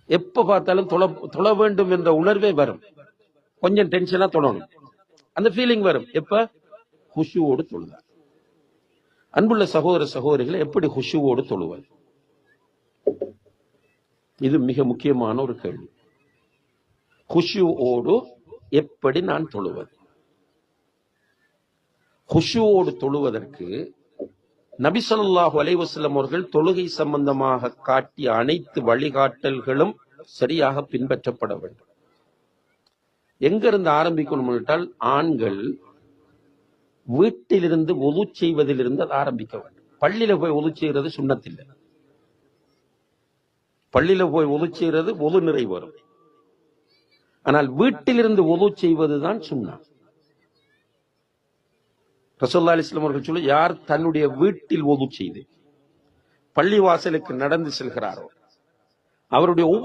எப்ப பார்த்தாலும் தொழ வேண்டும் என்ற உணர்வே வரும். கொஞ்சம் டென்ஷனா தொழணும், அந்த ஃபீலிங் வரும். எப்ப ஹுஷுவோடு தொழுதார். அன்புள்ள சகோதர சகோதரிகளை, எப்படி ஹுஷுவோடு தொழுவது? இது மிக முக்கியமான ஒரு கேள்வி. ஹுஷுவோடு எப்படி நான் தொழுவது? ஹுஷுவோடு தொழுவதற்கு நபி ஸல்லல்லாஹு அலைஹி வஸல்லம் அவர்கள் தொழுகை சம்பந்தமாக காட்டிய அனைத்து வழிகாட்டல்களும் சரியாக பின்பற்றப்பட வேண்டும். எங்கிருந்து ஆரம்பிக்கணும் என்றால், ஆண்கள் வீட்டிலிருந்து ஒது செய்வதிலிருந்து அது ஆரம்பிக்க வேண்டும். பள்ளியில போய் ஒது செய்யறது சுன்னத்தில்லை. பள்ளியில போய் ஒது செய்யறது ஒது நிறைவேறும். ஆனால் வீட்டிலிருந்து ஒது செய்வதுதான் சுன்னா. ரசூலுல்லாஹி அலைஹி வஸல்லம் அவர்கள் சொல்லி, யார் தன்னுடைய வீட்டில் ஒது செய்து பள்ளி வாசலுக்கு நடந்து செல்கிறாரோ அவருடைய